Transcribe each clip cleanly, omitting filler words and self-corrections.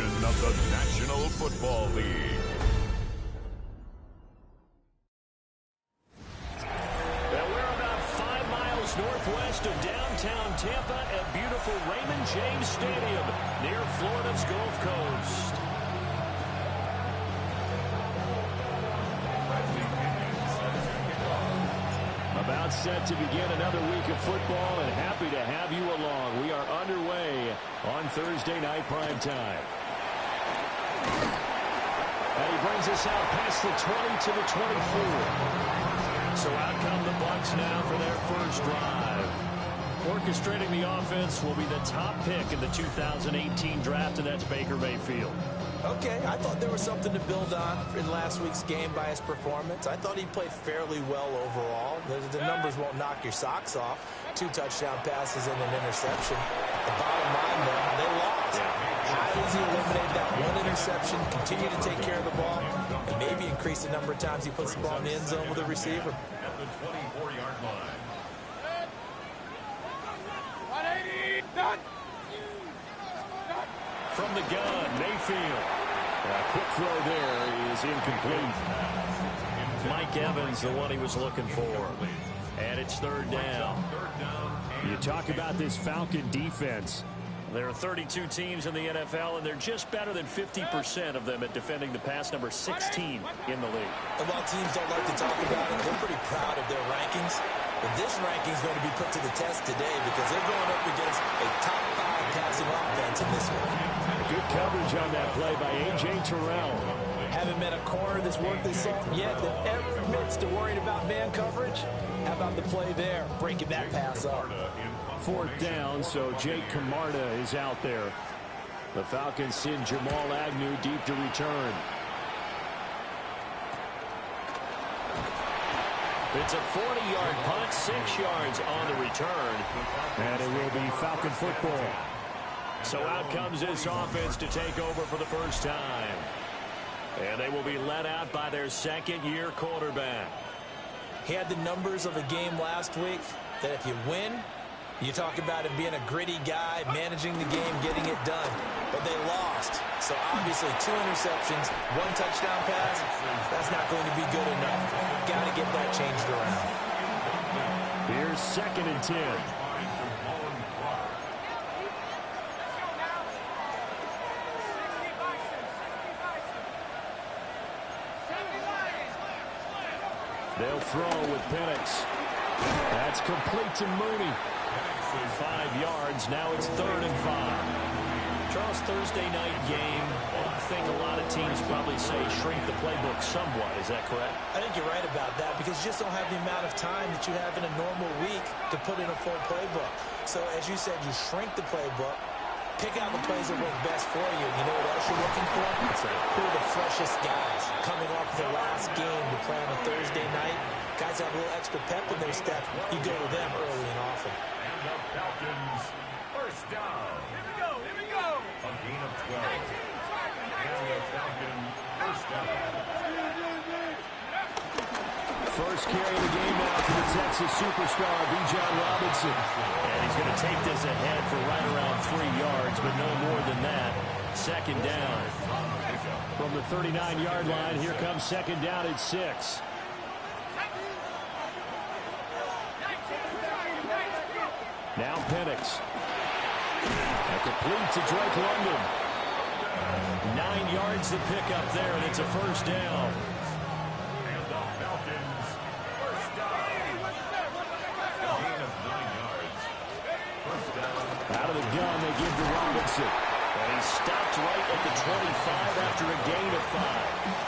edition of the National Football League. Well, we're about 5 miles northwest of downtown Tampa at beautiful Raymond James Stadium near Florida's Gulf Coast. About set to begin another week of football, and happy to have you along. We are underway on Thursday night prime time. And he brings us out past the 20 to the 24. So out come the Bucs now for their first drive. Orchestrating the offense will be the top pick in the 2018 draft, and that's Baker Mayfield. Okay, I thought there was something to build on in last week's game by his performance. I thought he played fairly well overall. The numbers won't knock your socks off. 2 touchdown passes and an interception. The bottom line, though, they lost. How does he eliminate that one interception, continue to take care of the ball, and maybe increase the number of times he puts the ball in the end zone with a receiver? At the 24-yard line. From the gun, Mayfield. A quick throw there is incomplete. Mike Evans, the one he was looking for. And it's third down. You talk about this Falcon defense. There are 32 teams in the NFL, and they're just better than 50% of them at defending the pass, number 16 in the league. And while teams don't like to talk about it, they're pretty proud of their rankings. But this ranking is going to be put to the test today because they're going up against a top 5 passing offense in this one. Good coverage on that play by A.J. Terrell. Haven't met a corner that's worth his salt yet that ever admits to worrying about man coverage. How about the play there, breaking that pass up? Fourth down, so Jake Camarda is out there. The Falcons send Jamal Agnew deep to return. It's a 40-yard punt, 6 yards on the return. And it will be Falcon football. So out comes this offense to take over for the first time. And they will be led out by their second-year quarterback. He had the numbers of a game last week that if you win, you talk about him being a gritty guy, managing the game, getting it done. But they lost. So obviously 2 interceptions, 1 touchdown pass, that's not going to be good enough. Got to get that changed around. Here's 2nd and 10. They'll throw with Penix. That's complete to Mooney. 5 yards. Now it's 3rd and 5. Charles, Thursday night game. I think a lot of teams probably say shrink the playbook somewhat. Is that correct? I think you're right about that because you just don't have the amount of time that you have in a normal week to put in a full playbook. So as you said, you shrink the playbook. Pick out the plays that work best for you. You know what else you're looking for? Who are the freshest guys coming off the last game to play on a Thursday night? Guys have a little extra pep in their step. You go to them early and often. And the Falcons first down. Here we go. A gain of 12. And the Falcons first down. First carry of the game now for the Texas superstar, Bijan Robinson. And he's going to take this ahead for right around 3 yards, but no more than that. 2nd down. From the 39-yard line, here comes 2nd down at 6. Now Penix. A complete to Drake London. 9 yards to pick up there, and it's a first down. And the Falcons first down. A gain of 9 yards. First down. Out of the gun, they give to Robinson. And he stopped right at the 25 after a gain of 5.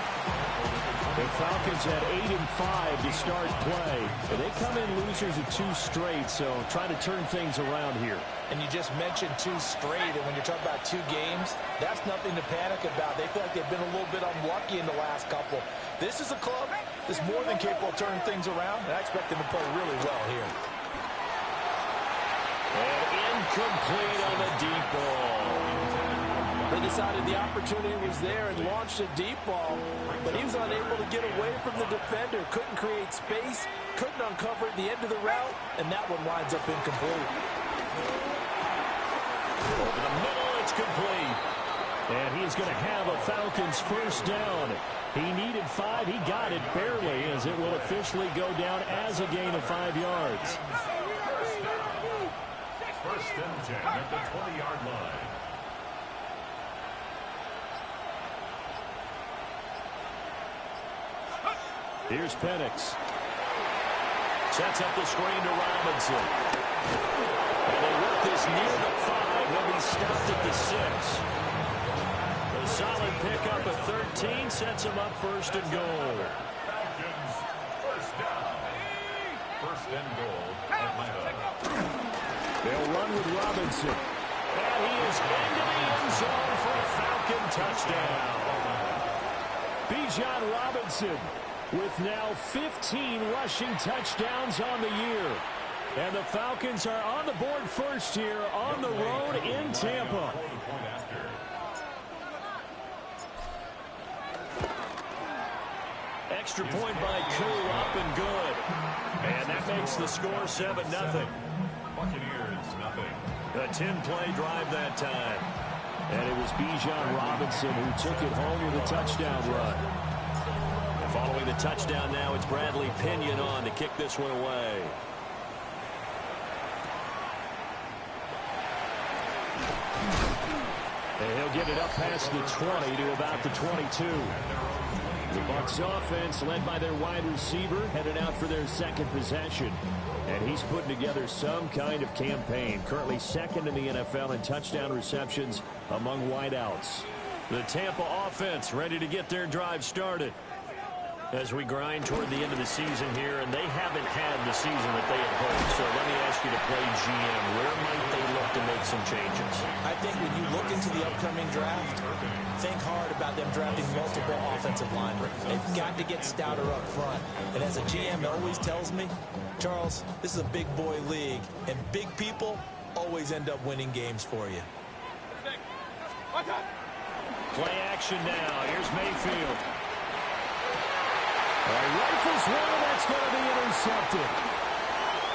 The Falcons had 8 and 5 to start play. But they come in losers of 2 straight, so trying to turn things around here. And you just mentioned 2 straight, and when you're talking about 2 games, that's nothing to panic about. They feel like they've been a little bit unlucky in the last couple. This is a club that's more than capable of turning things around, and I expect them to play really well here. And incomplete on the deep ball. They decided the opportunity was there and launched a deep ball, but he was unable to get away from the defender, couldn't create space, couldn't uncover at the end of the route, and that one winds up incomplete. Over the middle, it's complete. And he's going to have a Falcons first down. He needed 5. He got it barely, as it will officially go down as a gain of 5 yards. First and 10 at the 20-yard line. Here's Penix. Sets up the screen to Robinson. And they work this near the 5. He'll be stopped at the 6. A solid pickup at 13 sets him up first and goal. Falcons, first down. First and goal, Atlanta. They'll run with Robinson. And he is into the end zone for a Falcon touchdown. Bijan Robinson with now 15 rushing touchdowns on the year. And the Falcons are on the board first here on the road in Tampa. Extra point by Koo, up and good. And that makes the score 7-0. Buccaneers, nothing. A 10-play drive that time. And it was Bijan Robinson who took it home with a touchdown run. Following the touchdown now, it's Bradley Pinion on to kick this one away. And he'll get it up past the 20 to about the 22. The Bucs offense, led by their wide receiver, headed out for their second possession. And he's putting together some kind of campaign. Currently second in the NFL in touchdown receptions among wideouts. The Tampa offense ready to get their drive started as we grind toward the end of the season here, and they haven't had the season that they had hoped. So let me ask you to play GM. Where might they look to make some changes? I think when you look into the upcoming draft, think hard about them drafting multiple offensive linemen. They've got to get stouter up front. And as a GM always tells me, Charles, this is a big boy league, and big people always end up winning games for you. Play action now. Here's Mayfield. Rifles one, that's going to be intercepted.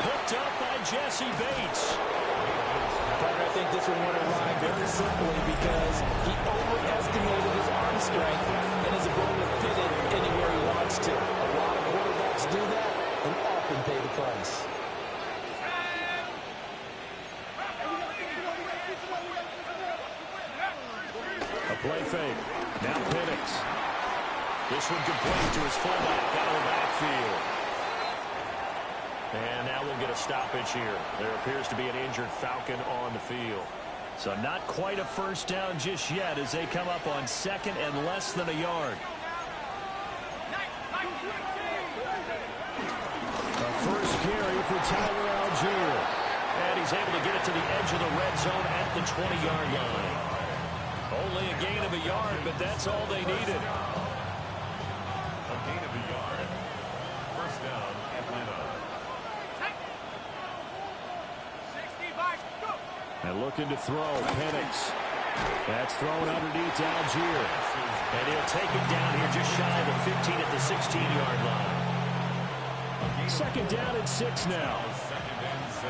Picked up by Jesse Bates. I think this one went awry very simply because he overestimated his arm strength and his ability to fit it anywhere he wants to. A lot of quarterbacks do that and often pay the price. A play fake. Now Penix. This one complete to his fullback out of the backfield. And now we'll get a stoppage here. There appears to be an injured Falcon on the field. So not quite a first down just yet as they come up on second and less than a yard. A first carry for Tyler Algier. And he's able to get it to the edge of the red zone at the 20-yard line. Only a gain of a yard, but that's all they needed. A gain of a yard. First down, Atlanta. And looking to throw, Penix. That's thrown underneath to Algier. And he'll take it down here just shy of the 15 at the 16-yard line. Second down and 6 now. Second and 6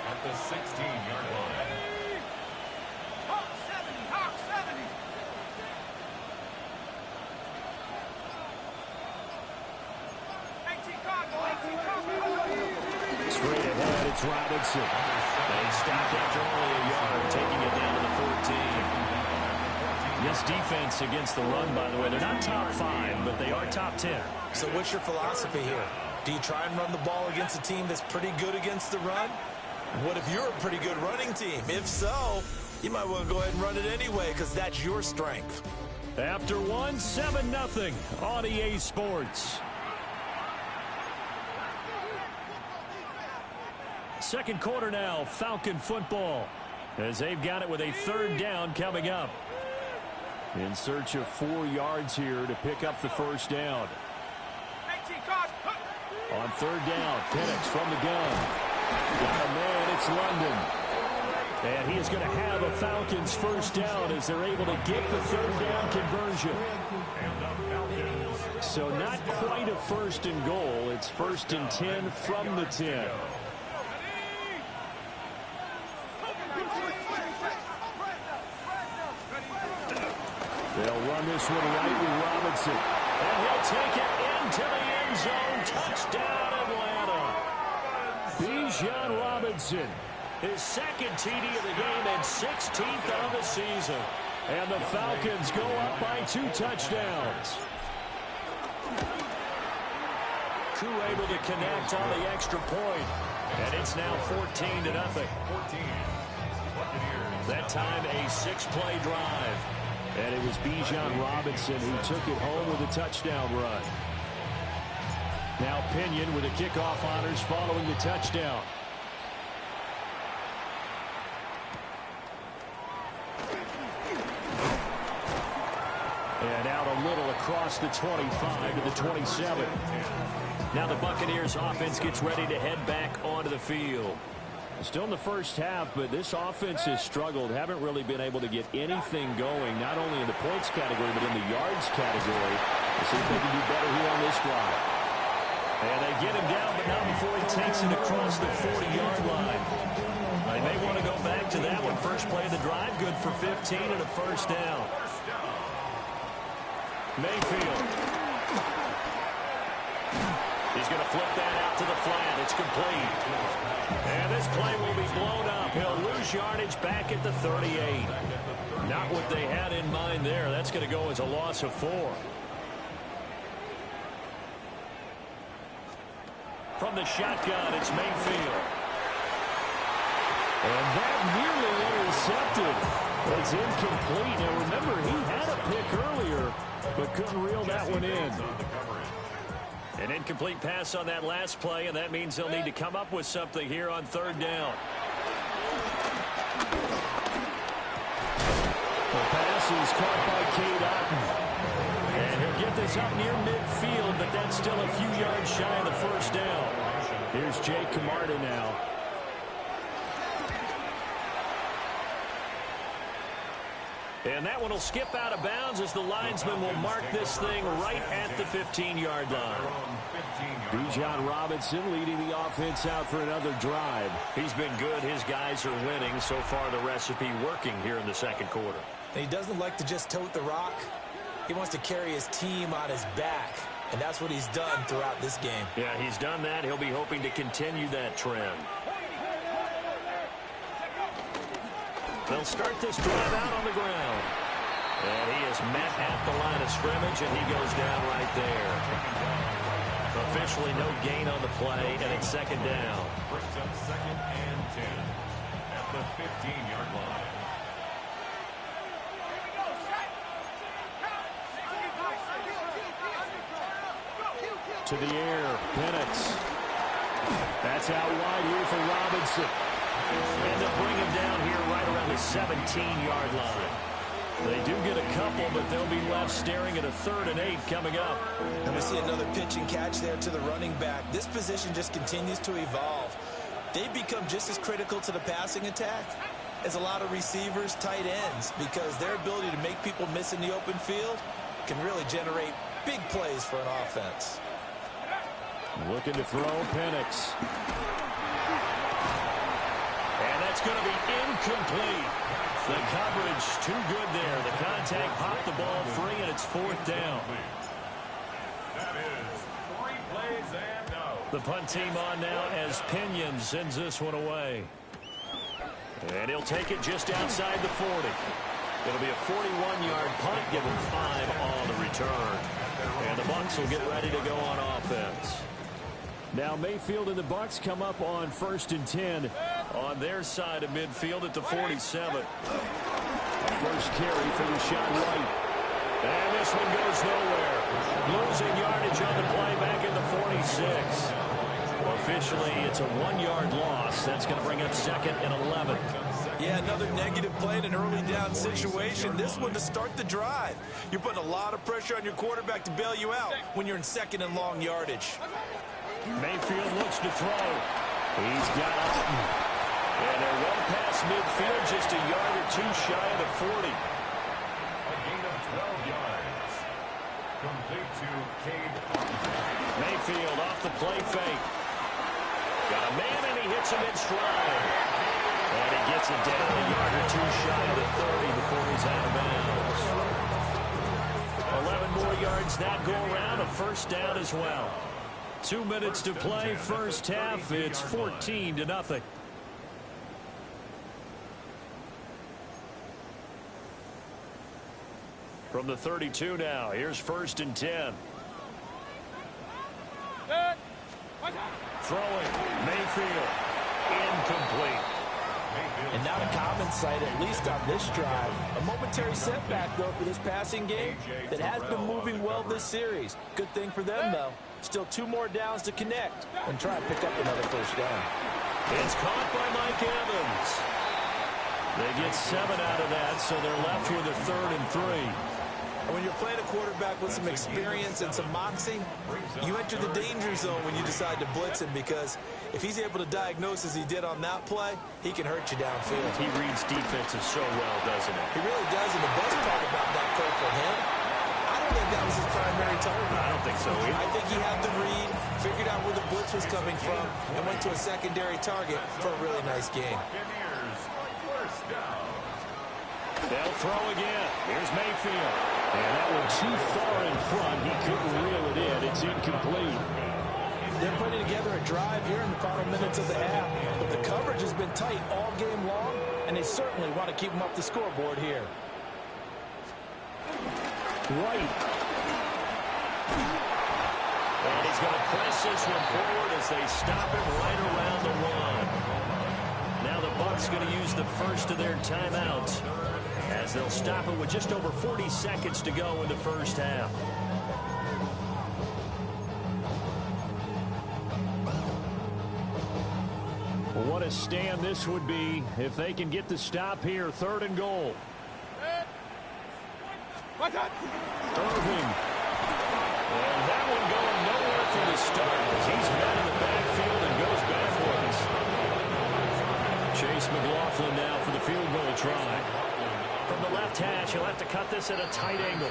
at the 16-yard line. Straight ahead, it's Robinson. They stopped after only a yard, taking it down to the 14. This defense against the run, by the way, they're not top 5, but they are top 10. So what's your philosophy here? Do you try and run the ball against a team that's pretty good against the run? What if you're a pretty good running team? If so, you might want to go ahead and run it anyway because that's your strength. After one, 7-0 on EA Sports. Second quarter now, Falcon football, as they've got it with a third down coming up. In search of 4 yards here to pick up the first down. On third down, Penix from the gun. Got a man, it's London. And he is going to have a Falcons first down as they're able to get the third down conversion. So not quite a first and goal. It's first and 10 from the 10. They'll run this one right with Robinson. And he'll take it into the end zone. Touchdown, Atlanta. Bijan Robinson, his second TD of the game and 16th of the season. And the Falcons go up by 2 touchdowns. Koo able to connect on the extra point. And it's now 14-0. That time a 6-play drive. And it was Bijan Robinson who took it home with a touchdown run. Now Pinion with the kickoff honors following the touchdown. And out a little across the 25 to the 27. Now the Buccaneers offense gets ready to head back onto the field. Still in the first half, but this offense has struggled. Haven't really been able to get anything going, not only in the points category, but in the yards category. We'll see if they can do better here on this drive. And they get him down, but not before he takes it across the 40-yard line. They may want to go back to that one. First play of the drive, good for 15 and a first down. Mayfield. He's going to flip that out to the flat. It's complete. And this play will be blown up. He'll lose yardage back at the 38. Not what they had in mind there. That's going to go as a loss of 4. From the shotgun, it's Mayfield. And that nearly intercepted. It's incomplete. Now remember, he had a pick earlier, but couldn't reel that one in. An incomplete pass on that last play, and that means they'll need to come up with something here on 3rd down. The pass is caught by Cade Otton. And he'll get this up near midfield, but that's still a few yards shy of the first down. Here's Jake Camarda now. And that one will skip out of bounds as the linesman will mark this thing right at the 15-yard line. Bijan Robinson leading the offense out for another drive. He's been good. His guys are winning. So far, the recipe working here in the second quarter. And he doesn't like to just tote the rock. He wants to carry his team on his back. And that's what he's done throughout this game. Yeah, he's done that. He'll be hoping to continue that trend. They'll start this drive out on the ground. And he is met at the line of scrimmage, and he goes down right there. Officially no gain on the play, and it's 2nd down. Brings up 2nd and 10 at the 15-yard line. To the air, Penix. That's out wide here for Robinson. And they'll bring him down here right around the 17-yard line. They do get a couple, but they'll be left staring at a 3rd and 8 coming up. And we see another pitch and catch there to the running back. This position just continues to evolve. They've become just as critical to the passing attack as a lot of receivers, tight ends, because their ability to make people miss in the open field can really generate big plays for an offense. Looking to throw, Penix. And that's going to be incomplete. The coverage too good there. The contact popped the ball free, and it's 4th down. That is 3 plays and out. The punt team on now as Pinion sends this one away. And he'll take it just outside the 40. It'll be a 41-yard punt, give him 5 on the return. And the Bucs will get ready to go on offense. Now Mayfield and the Bucs come up on 1st and 10 on their side of midfield at the 47. First carry for Rashawn White. And this one goes nowhere. Losing yardage on the play back in the 46. Officially, it's a 1-yard loss. That's going to bring up 2nd and 11. Yeah, another negative play in an early down situation. This one to start the drive. You're putting a lot of pressure on your quarterback to bail you out when you're in 2nd and long yardage. Mayfield looks to throw. He's got Otton. And they're well past midfield, just a yard or 2 shy of the 40. A gain of 12 yards. Complete to Cade Otton. Mayfield off the play fake. Got a man, and he hits him in stride. And he gets it down a yard or 2 shy of the 30 before he's out of bounds. wins that go-around, a first down as well. 2 minutes to play, first half. It's 14-0. From the 32 now, here's 1st and 10. Throwing, Mayfield, incomplete. And not a common sight, at least on this drive. A momentary setback, though, for this passing game that has been moving well this series. Good thing for them, though. Still 2 more downs to connect and try and pick up another first down. It's caught by Mike Evans. They get 7 out of that, so they're left with a 3rd and 3. When you're playing a quarterback with some experience and some moxie, you enter the danger zone when you decide to blitz him, because if he's able to diagnose as he did on that play, he can hurt you downfield. He reads defenses so well, doesn't he? He really does, and the best part about that play for him, I don't think that was his primary target. I don't think so either. I think he had the read, figured out where the blitz was coming from, and went to a secondary target for a really nice game. They'll throw again. Here's Mayfield. And that one too far in front. He couldn't reel it in. It's incomplete. They're putting together a drive here in the final minutes of the half. But the coverage has been tight all game long, and they certainly want to keep them up the scoreboard here. White. And he's going to press this one forward as they stop him right around the 1. Now the Bucs going to use the first of their timeouts, as they'll stop it with just over 40 seconds to go in the first half. Well, what a stand this would be if they can get the stop here. 3rd and goal. Irving. And that one going nowhere from the start as he's met in the backfield and goes backwards. Chase McLaughlin now for the field goal try. From the left hash, he'll have to cut this at a tight angle.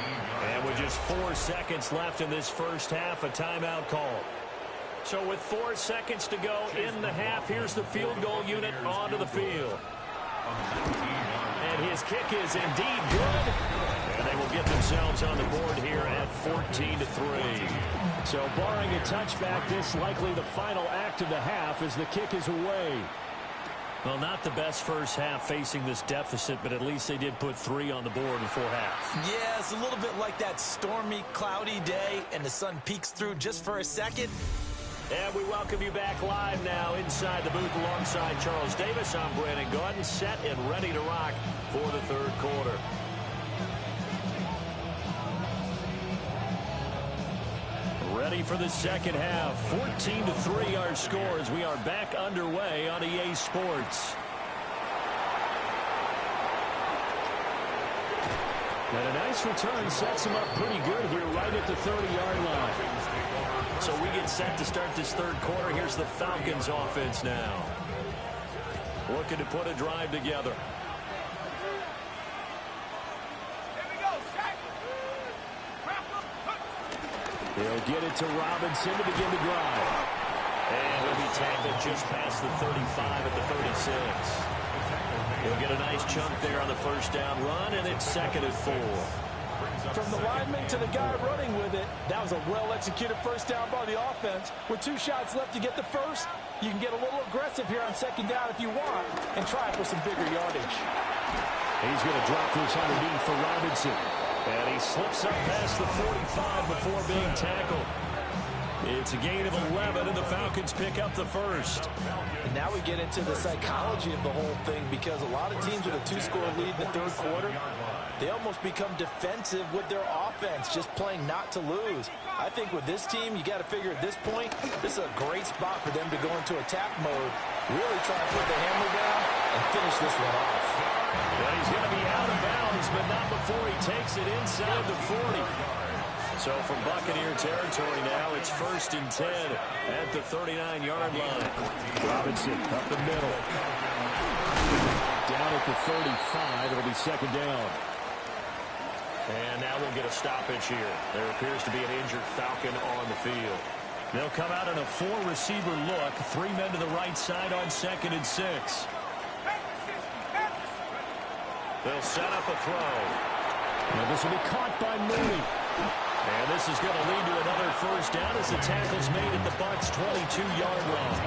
And with just 4 seconds left in this first half, a timeout call. So with 4 seconds to go in the half, here's the field goal unit onto the field. And his kick is indeed good. And they will get themselves on the board here at 14-3. So barring a touchback, this likely the final act of the half as the kick is away. Well, not the best first half facing this deficit, but at least they did put 3 on the board before half. Yeah, it's a little bit like that stormy, cloudy day, and the sun peeks through just for a second. And we welcome you back live now inside the booth alongside Charles Davis. I'm Brandon Gaudin, set and ready to rock for the 3rd quarter. Ready for the second half. 14-3 our scores. We are back underway on EA Sports. And a nice return sets him up pretty good here right at the 30-yard line. So we get set to start this 3rd quarter. Here's the Falcons offense now. Looking to put a drive together. He'll get it to Robinson to begin the drive. And he'll be tackled just past the 35 at the 36. He'll get a nice chunk there on the first down run, and it's 2nd and 4. From the lineman to the guy running with it, that was a well-executed first down by the offense. With 2 shots left to get the first, you can get a little aggressive here on 2nd down if you want and try for some bigger yardage. He's going to drop this underneath for Robinson. And he slips up past the 45 before being tackled. It's a gain of 11, and the Falcons pick up the first. And now we get into the psychology of the whole thing, because a lot of teams with a 2-score lead in the 3rd quarter, they almost become defensive with their offense, just playing not to lose. I think with this team, you got to figure at this point, this is a great spot for them to go into attack mode, really try to put the hammer down and finish this one off. Well, he's going to be out of bounds, but not before he takes it inside the 40. So from Buccaneer territory now, it's 1st and 10 at the 39-yard line. Robinson up the middle. Down at the 35, it'll be 2nd down. And now we'll get a stoppage here. There appears to be an injured Falcon on the field. They'll come out in a 4-receiver look. 3 men to the right side on 2nd and 6. They'll set up a throw. And this will be caught by Mooney. And this is going to lead to another first down as the tackle's made at the Bucs' 22-yard line.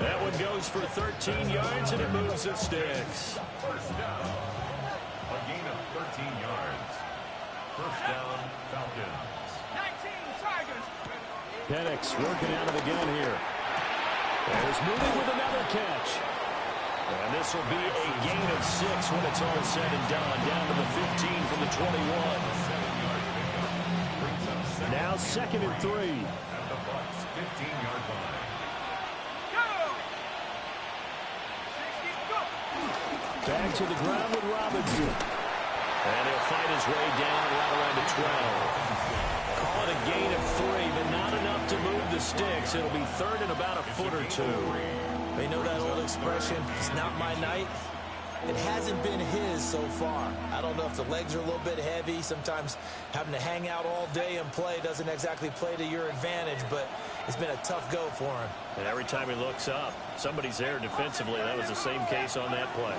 That one goes for 13 yards, and it moves the sticks. First down. A gain of 13 yards. First down, Falcons. 19 Tigers. Penix working out of the gun here. There's moving with another catch. And this will be a gain of 6 when it's all said and done. Down to the 15 from the 21. Now 2nd and 3. At the Bucs' 15-yard line. Back to the ground with Robinson. And he'll fight his way down right around the 12. Call it a gain of 3, but not enough to move the sticks. It'll be 3rd and about a foot or 2. They know that old expression, it's not my night. It hasn't been his so far. I don't know if the legs are a little bit heavy. Sometimes having to hang out all day and play doesn't exactly play to your advantage, but it's been a tough go for him. And every time he looks up, somebody's there defensively. That was the same case on that play.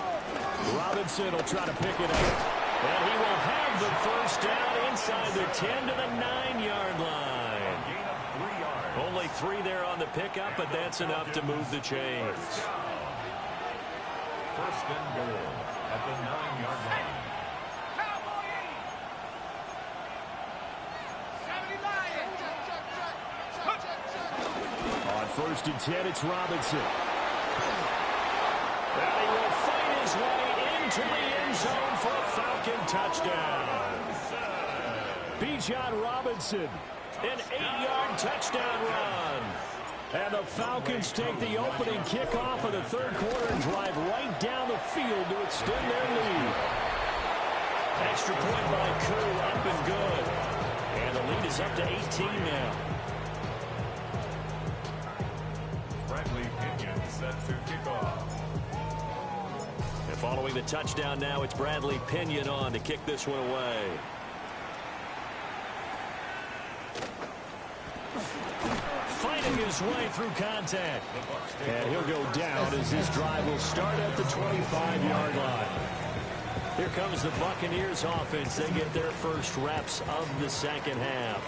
Robinson will try to pick it up. And he will have the first down inside the 10 to the 9-yard line. Only 3 there on the pickup, but that's enough to move the chains. First and goal at the 9-yard line. On 1st and 10, it's Robinson. And he will fight his way into the end zone for a Falcon touchdown. Bijan Robinson, an 8-yard touchdown run. And the Falcons take the opening kickoff of the 3rd quarter and drive right down the field to extend their lead. Extra point by Koo, up and good. And the lead is up to 18 now. Bradley Pinion set to kick off. And following the touchdown now, it's Bradley Pinion on to kick this one away. Fighting his way through contact. And he'll go down as this drive will start at the 25-yard line. Here comes the Buccaneers offense. They get their first reps of the second half.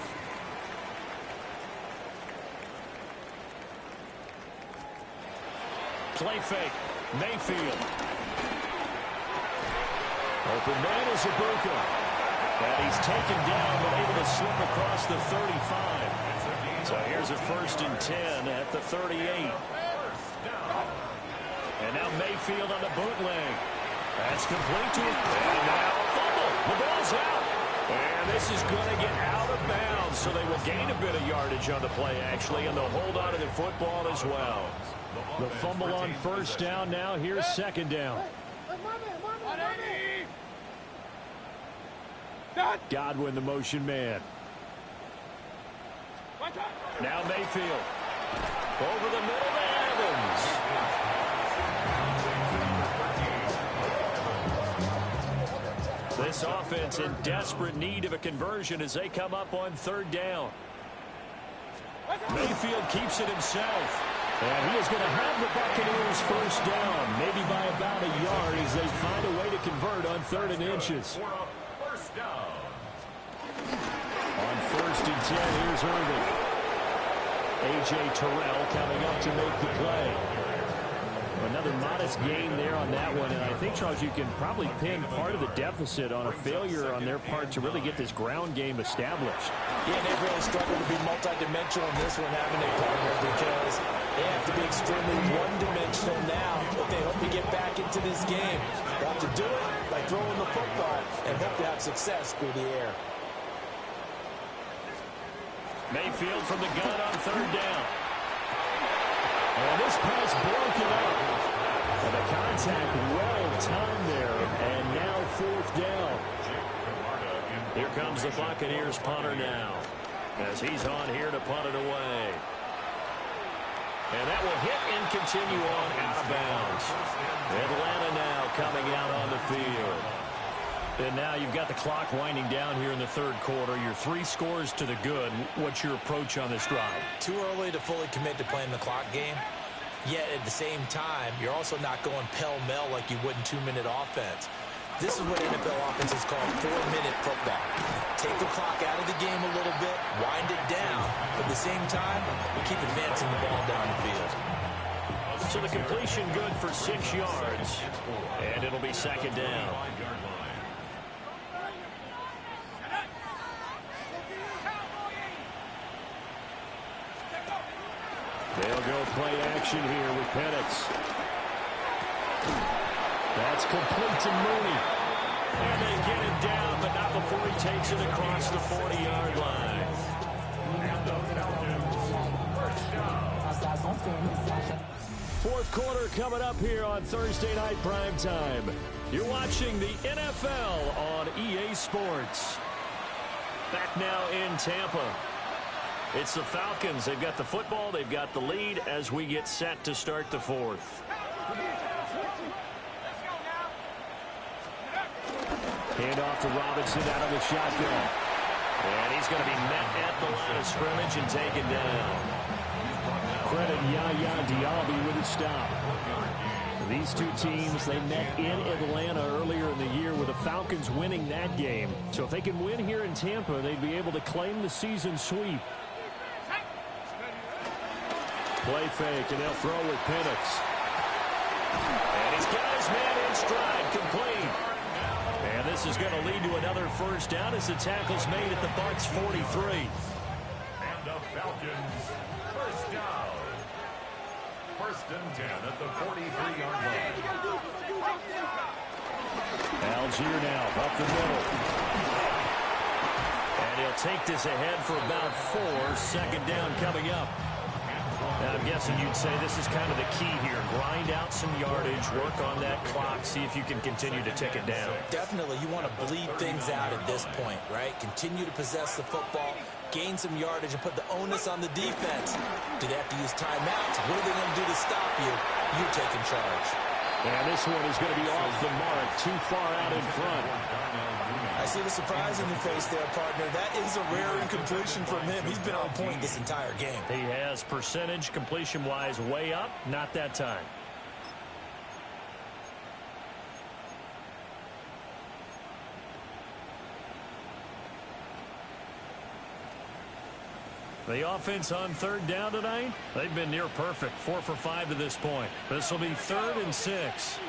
Play fake. Mayfield. Open man is Ibuka. And he's taken down but able to slip across the 35. So here's a 1st and 10 at the 38. And now Mayfield on the bootleg. That's complete to him. And now a fumble. The ball's out. And this is going to get out of bounds. So they will gain a bit of yardage on the play, actually, and they'll hold on to the football as well. The fumble on 1st down now. Here's 2nd down. Godwin, the motion man. Now Mayfield. Over the middle to Evans. This offense in desperate need of a conversion as they come up on 3rd down. Mayfield keeps it himself. And he is going to have the Buccaneers first down, maybe by about a yard as they find a way to convert on 3rd and inches. First down. On 1st and 10, here's Irving. A.J. Terrell coming up to make the play. Another modest gain there on that one, and I think, Charles, you can probably pin part of the deficit on a failure on their part to really get this ground game established. Yeah, they've really struggled to be multidimensional in this one, haven't they, partner, because they have to be extremely one-dimensional now if they hope to get back into this game. They have to do it by throwing the football and hope to have success through the air. Mayfield from the gun on 3rd down. And this pass broken up. And the contact well-timed there. And now 4th down. Here comes the Buccaneers punter now, as he's on here to punt it away. And that will hit and continue on out of bounds. Atlanta now coming out on the field. And now you've got the clock winding down here in the 3rd quarter. Your 3 scores to the good. What's your approach on this drive? Too early to fully commit to playing the clock game. Yet at the same time, you're also not going pell-mell like you would in 2-minute offense. This is what NFL offenses call 4-minute football. Take the clock out of the game a little bit, wind it down, but at the same time, keep advancing the ball down the field. So the completion good for 6 yards, and it'll be second down. They'll go play action here with Penix. That's complete to Mooney. And they get it down, but not before he takes it across the 40-yard line. Fourth quarter coming up here on Thursday Night Primetime. You're watching the NFL on EA Sports. Back now in Tampa. It's the Falcons. They've got the football. They've got the lead as we get set to start the fourth. Hand off to Robinson out of the shotgun. And he's going to be met at the line of scrimmage and taken down. Credit Yaya Diaby with a stop. These two teams, they met in Atlanta earlier in the year with the Falcons winning that game. So if they can win here in Tampa, they'd be able to claim the season sweep. Play fake, and they'll throw with Penix. And he's got his man in stride, complete. And this is going to lead to another first down as the tackle's made at the Bucs 43. And the Falcons, first down. First and 10 at the 43-yard line. Algier now up the middle. And he'll take this ahead for about 4. Second down coming up. Now, I'm guessing you'd say this is kind of the key here. Grind out some yardage, work on that clock, see if you can continue to tick it down. Definitely, you want to bleed things out at this point, right? Continue to possess the football, gain some yardage, and put the onus on the defense. Do they have to use timeouts? What are they going to do to stop you? You taking charge. And this one is going to be off the mark, too far out in front. I see the surprise in your face there, partner. That is a rare incompletion from him. He's been on point this entire game. He has percentage completion-wise way up, not that time. The offense on third down tonight, they've been near perfect, 4 for 5 to this point. This will be 3rd and 6.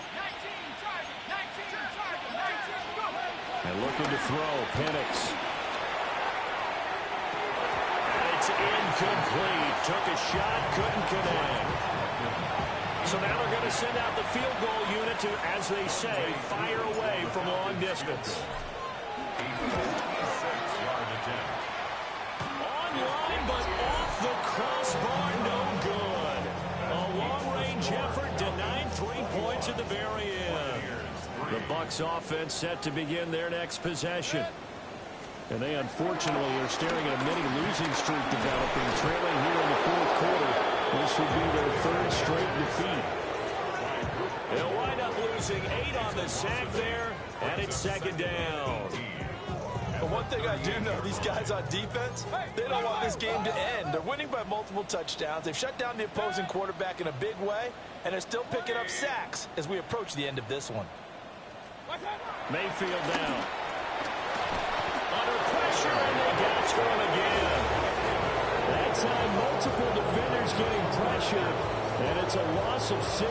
And looking to throw, Penix. And it's incomplete. Took a shot, couldn't connect. So now they're going to send out the field goal unit to, as they say, fire away from long distance. Online, but off the crossbar, no good. A long-range effort denied 3 points at the very end. The Bucs offense set to begin their next possession. And they unfortunately are staring at a mini losing streak developing, trailing here in the fourth quarter. This would be their 3rd straight defeat. They'll wind up losing 8 on the sack there, and it's second down. But one thing I do know, these guys on defense, they don't want this game to end. They're winning by multiple touchdowns. They've shut down the opposing quarterback in a big way, and they're still picking up sacks as we approach the end of this one. Mayfield down. Under pressure, and they get it to him again. That time, multiple defenders getting pressure, and it's a loss of 6.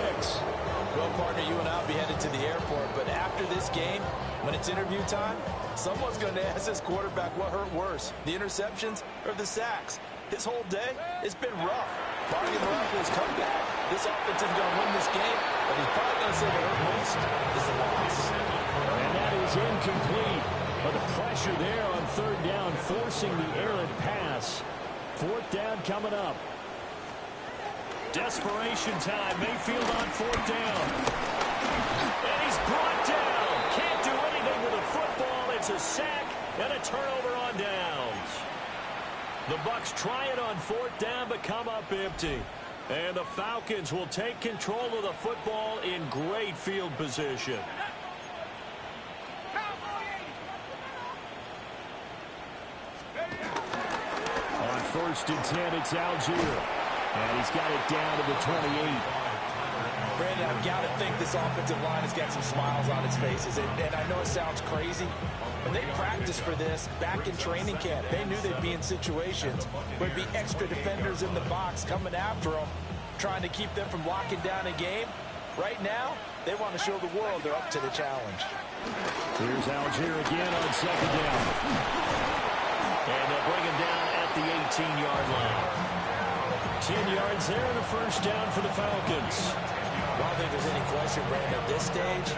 Well, partner, you and I will be headed to the airport, but after this game, when it's interview time, someone's going to ask this quarterback what hurt worse, the interceptions or the sacks. His whole day, it's been rough. Barring the miraculous comeback, this offense is going to win this game, but he's probably going to say what hurt most is the loss. And that is incomplete. But the pressure there on third down, forcing the errant pass. Fourth down coming up. Desperation time. Mayfield on fourth down. And he's brought down. Can't do anything with the football. It's a sack and a turnover on downs. The Bucs try it on fourth down, but come up empty. And the Falcons will take control of the football in great field position. On 1st and 10, it's Algier. And he's got it down to the 28. Brandon, I've got to think this offensive line has got some smiles on its faces. And I know it sounds crazy, but they practiced for this back in training camp. They knew they'd be in situations where there'd be extra defenders in the box coming after them, trying to keep them from locking down a game. Right now, they want to show the world they're up to the challenge. Here's Algier again on second down. And they'll bring him down at the 18-yard line. 10 yards there and a first down for the Falcons. I don't think there's any question, Brandon, at this stage,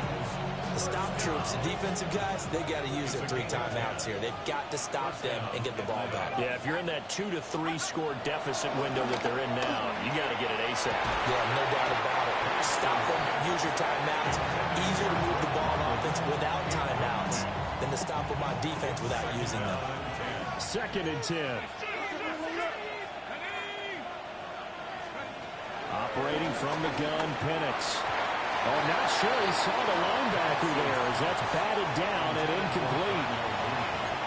the stop troops, the defensive guys, they got to use their 3 timeouts here. They've got to stop them and get the ball back. Yeah, if you're in that 2 to 3 score deficit window that they're in now, you got to get it ASAP. Yeah, no doubt about it. Stop them, use your timeouts. Easier to move the ball on offense without timeouts than to stop them on defense without using them. 2nd and 10. Operating from the gun, Penix. Oh, not sure he saw the linebacker there as that's batted down and incomplete.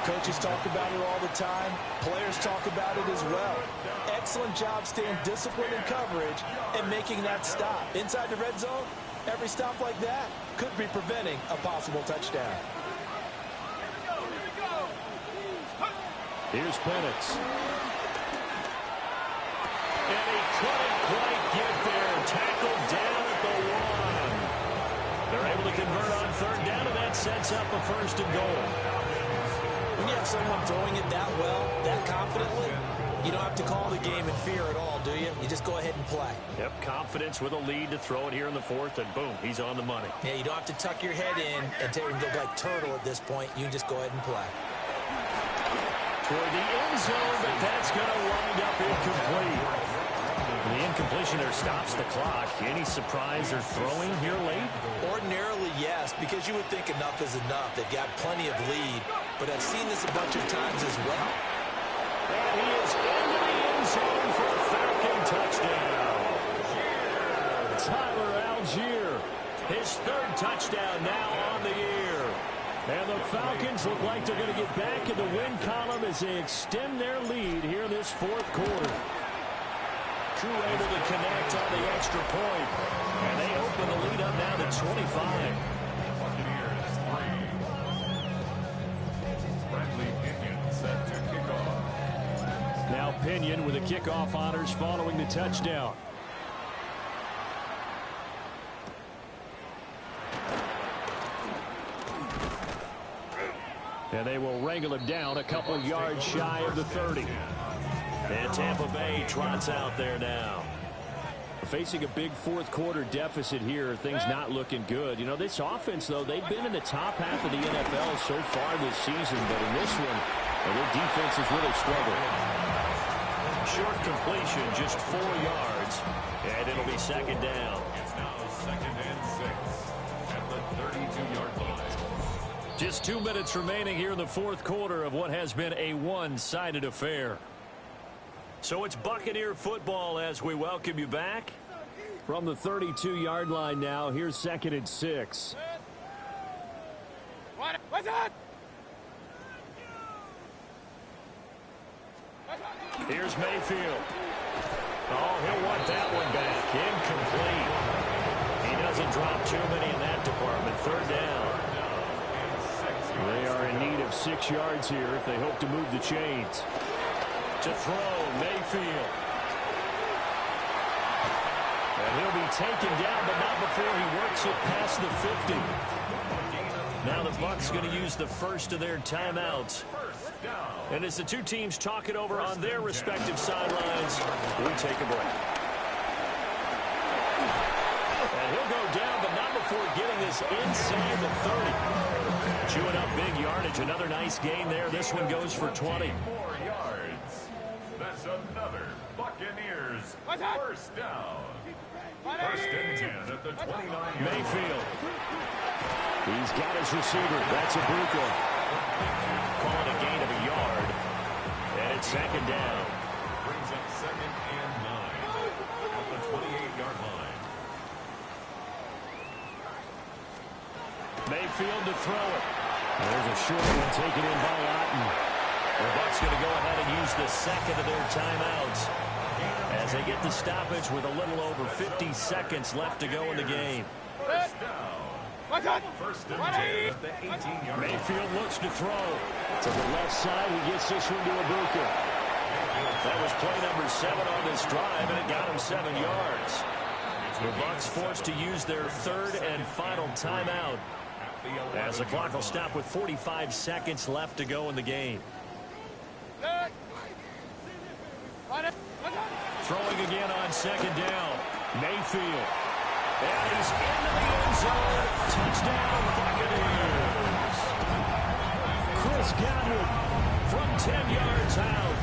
Coaches talk about it all the time. Players talk about it as well. Excellent job staying disciplined in coverage and making that stop. Inside the red zone, every stop like that could be preventing a possible touchdown. Here's Penix. And he couldn't quite get there. Tackled down at the 1. They're able to convert on 3rd down, and that sets up a 1st and goal. When you have someone throwing it that well, that confidently, you don't have to call the game in fear at all, do you? You just go ahead and play. Yep, confidence with a lead to throw it here in the 4th, and boom, he's on the money. Yeah, you don't have to tuck your head in and look like turtle at this point. You just go ahead and play. Toward the end zone, but that's going to wind up incomplete. The incompletion there stops the clock. Any surprise they're throwing here late? Ordinarily, yes, because you would think enough is enough. They've got plenty of lead, but I've seen this a bunch of times as well. And he is into the end zone for a Falcon touchdown. Tyler Algier, his 3rd touchdown now on the year. And the Falcons look like they're going to get back in the win column as they extend their lead here in this 4th quarter. Crew able to connect on the extra point. And they open the lead up now to 25. Now Pinion with the kickoff honors following the touchdown. And they will wrangle him down a couple yards shy of the 30. And Tampa Bay trots out there now. Facing a big 4th quarter deficit here, things not looking good. You know, this offense, though, they've been in the top half of the NFL so far this season, but in this one, their defense has really struggled. Short completion, just 4 yards, and it'll be 2nd down. It's now 2nd and 6 at the 32-yard line. Just 2 minutes remaining here in the 4th quarter of what has been a one-sided affair. So it's Buccaneer football as we welcome you back. From the 32-yard line now, here's 2nd and 6. What's that? Here's Mayfield. Oh, he'll want that one back. Incomplete. He doesn't drop too many in that department. 3rd down. They are in need of 6 yards here if they hope to move the chains. To throw, Mayfield. And he'll be taken down, but not before he works it past the 50. Now the Bucs going to use the first of their timeouts. And as the two teams talk it over on their respective sidelines, we take a break. And he'll go down, but not before getting this inside the 30. Chewing up big yardage. Another nice gain there. This one goes for 20. 4 yards. That's another Buccaneers first down. 1st and 10 at the 29-yard line. Mayfield. He's got his receiver. That's Ibuka. Calling a gain of a yard. And it's 2nd down. Brings up 2nd and 9 at the 28-yard line. Mayfield to throw it. There's a short one taken in by Otten. The Bucs going to go ahead and use the 2nd of their timeouts. as they get the stoppage with a little over 50 seconds left to go in the game. First down. First and 10 at the 18-yard line. Mayfield looks to throw. To the left side, he gets this one to Ibuka. That was play number 7 on this drive, and it got him 7 yards. The Bucs forced to use their third and final timeout, as the clock will stop with 45 seconds left to go in the game. Throwing again on second down. Mayfield. And he's into the end zone. Touchdown, Buccaneers. Chris Godwin from 10 yards out.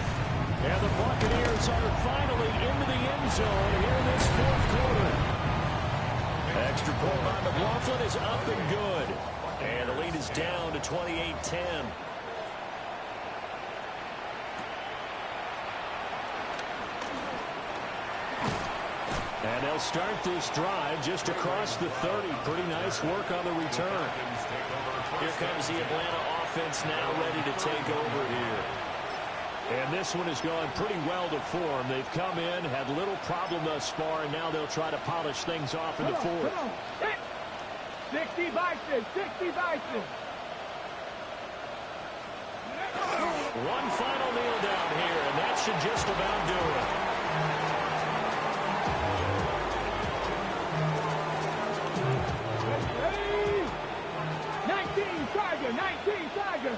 And the Buccaneers are finally into the end zone here in this fourth quarter. Extra point on McLaughlin is up and good. And the lead is down to 28-10. And they'll start this drive just across the 30. Pretty nice work on the return. Here comes the Atlanta offense now ready to take over here. And this one has gone pretty well to form. They've come in, had little problem thus far, and now they'll try to polish things off in the fourth. 60 Vikings, 60 Vikings. One final kneel down here, and that should just about do it. Hey! 19 Tiger, 19 Tiger.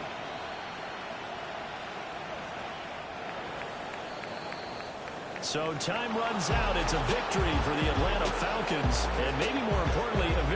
So time runs out. It's a victory for the Atlanta Falcons, and maybe more importantly, a victory